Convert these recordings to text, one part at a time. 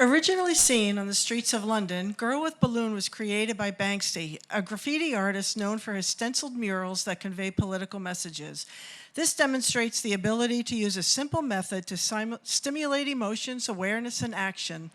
Originally seen on the streets of London, Girl with Balloon was created by Banksy, a graffiti artist known for his stenciled murals that convey political messages. This demonstrates the ability to use a simple method to stimulate emotions, awareness, and action.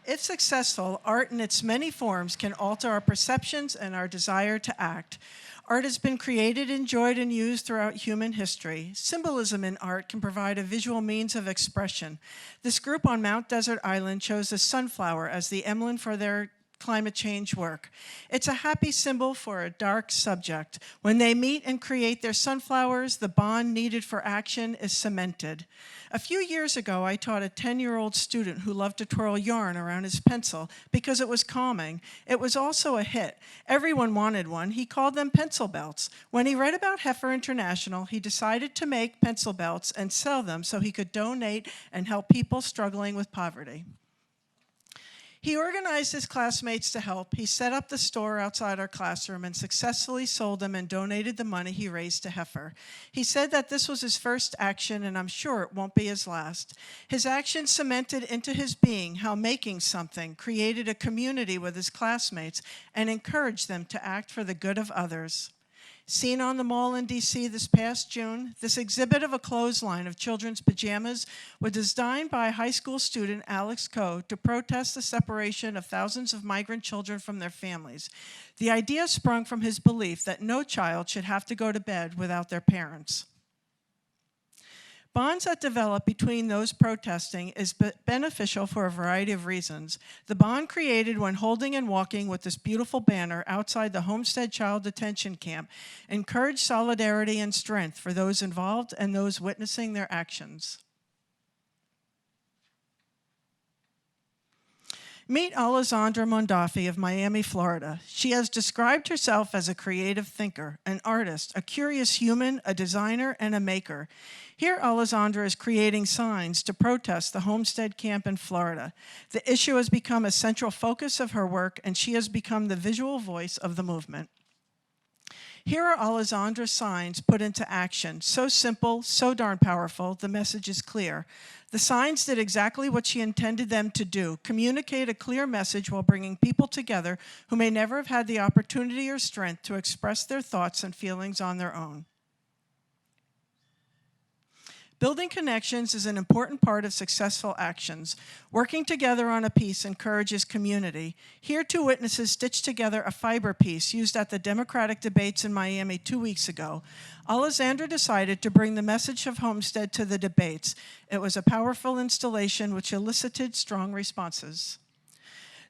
If successful, art in its many forms can alter our perceptions and our desire to act. Art has been created, enjoyed, and used throughout human history. Symbolism in art can provide a visual means of expression. This group on Mount Desert Island chose the sunflower as the emblem for their climate change work. It's a happy symbol for a dark subject. When they meet and create their sunflowers, the bond needed for action is cemented. A few years ago, I taught a 10-year-old student who loved to twirl yarn around his pencil because it was calming. It was also a hit. Everyone wanted one. He called them pencil belts. When he read about Heifer International, he decided to make pencil belts and sell them so he could donate and help people struggling with poverty. He organized his classmates to help. He set up the store outside our classroom and successfully sold them and donated the money he raised to Heifer. He said that this was his first action, and I'm sure it won't be his last. His action cemented into his being how making something created a community with his classmates and encouraged them to act for the good of others. Seen on the Mall in D.C. this past June, this exhibit of a clothesline of children's pajamas was designed by high school student Alex Coe to protest the separation of thousands of migrant children from their families. The idea sprung from his belief that no child should have to go to bed without their parents. Bonds that develop between those protesting is beneficial for a variety of reasons. The bond created when holding and walking with this beautiful banner outside the Homestead Child Detention Camp encouraged solidarity and strength for those involved and those witnessing their actions. Meet Alessandra Mondafi of Miami, Florida. She has described herself as a creative thinker, an artist, a curious human, a designer, and a maker. Here, Alessandra is creating signs to protest the Homestead Camp in Florida. The issue has become a central focus of her work, and she has become the visual voice of the movement. Here are Alessandra's signs put into action. So simple, so darn powerful, the message is clear. The signs did exactly what she intended them to do, communicate a clear message while bringing people together who may never have had the opportunity or strength to express their thoughts and feelings on their own. Building connections is an important part of successful actions. Working together on a piece encourages community. Here, two witnesses stitched together a fiber piece used at the Democratic debates in Miami 2 weeks ago. Alessandra decided to bring the message of Homestead to the debates. It was a powerful installation which elicited strong responses.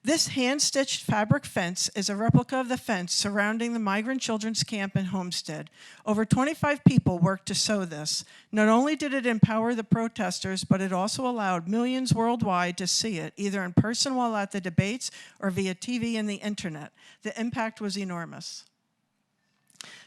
This hand-stitched fabric fence is a replica of the fence surrounding the migrant children's camp in Homestead. Over 25 people worked to sew this. Not only did it empower the protesters, but it also allowed millions worldwide to see it, either in person while at the debates or via TV and the internet. The impact was enormous.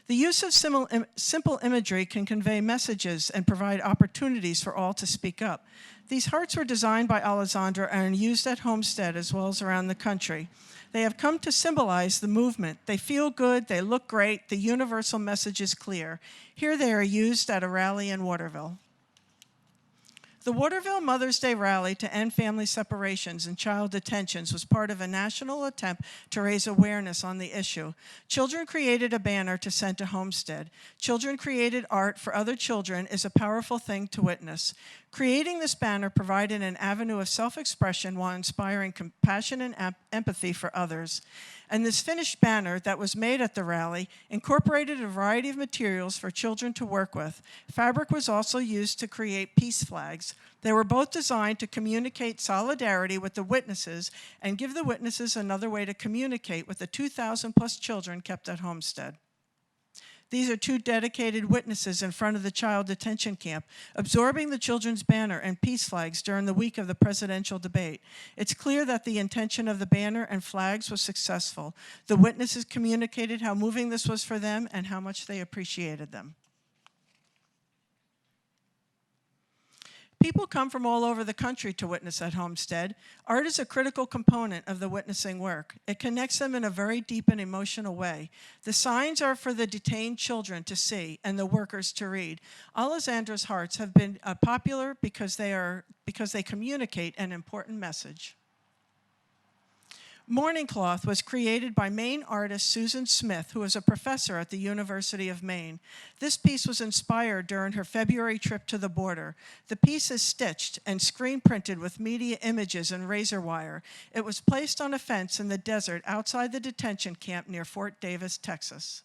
The use of simple imagery can convey messages and provide opportunities for all to speak up. These hearts were designed by Alessandra and used at Homestead as well as around the country. They have come to symbolize the movement. They feel good, they look great, the universal message is clear. Here they are used at a rally in Waterville. The Waterville Mother's Day rally to end family separations and child detentions was part of a national attempt to raise awareness on the issue. Children created a banner to send to Homestead. Children created art for other children is a powerful thing to witness. Creating this banner provided an avenue of self-expression while inspiring compassion and empathy for others. And this finished banner that was made at the rally incorporated a variety of materials for children to work with. Fabric was also used to create peace flags. They were both designed to communicate solidarity with the witnesses and give the witnesses another way to communicate with the 2,000 plus children kept at Homestead. These are two dedicated witnesses in front of the child detention camp, absorbing the children's banner and peace flags during the week of the presidential debate. It's clear that the intention of the banner and flags was successful. The witnesses communicated how moving this was for them and how much they appreciated them. People come from all over the country to witness at Homestead. Art is a critical component of the witnessing work. It connects them in a very deep and emotional way. The signs are for the detained children to see and the workers to read. Alessandra's hearts have been popular because they communicate an important message. Morning Cloth was created by Maine artist Susan Smith, who is a professor at the University of Maine. This piece was inspired during her February trip to the border. The piece is stitched and screen printed with media images and razor wire. It was placed on a fence in the desert outside the detention camp near Fort Davis, Texas.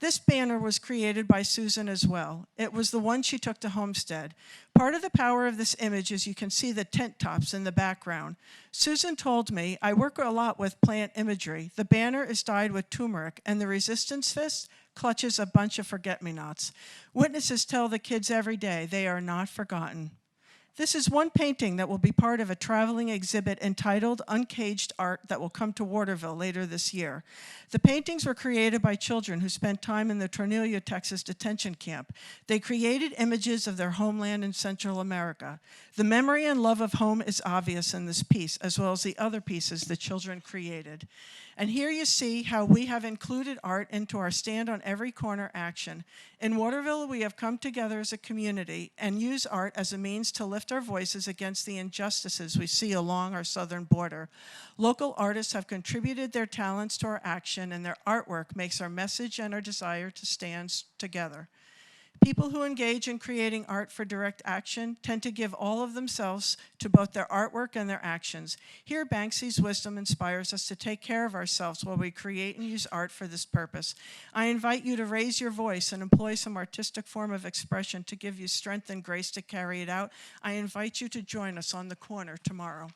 This banner was created by Susan as well. It was the one she took to Homestead. Part of the power of this image is you can see the tent tops in the background. Susan told me, I work a lot with plant imagery. The banner is dyed with turmeric, and the resistance fist clutches a bunch of forget-me-nots. Witnesses tell the kids every day they are not forgotten. This is one painting that will be part of a traveling exhibit entitled Uncaged Art that will come to Waterville later this year. The paintings were created by children who spent time in the Tornillo, Texas detention camp. They created images of their homeland in Central America. The memory and love of home is obvious in this piece, as well as the other pieces the children created. And here you see how we have included art into our Stand on Every Corner action. In Waterville, we have come together as a community and use art as a means to lift our voices against the injustices we see along our southern border. Local artists have contributed their talents to our action, and their artwork makes our message and our desire to stand together. People who engage in creating art for direct action tend to give all of themselves to both their artwork and their actions. Here, Banksy's wisdom inspires us to take care of ourselves while we create and use art for this purpose. I invite you to raise your voice and employ some artistic form of expression to give you strength and grace to carry it out. I invite you to join us on the corner tomorrow.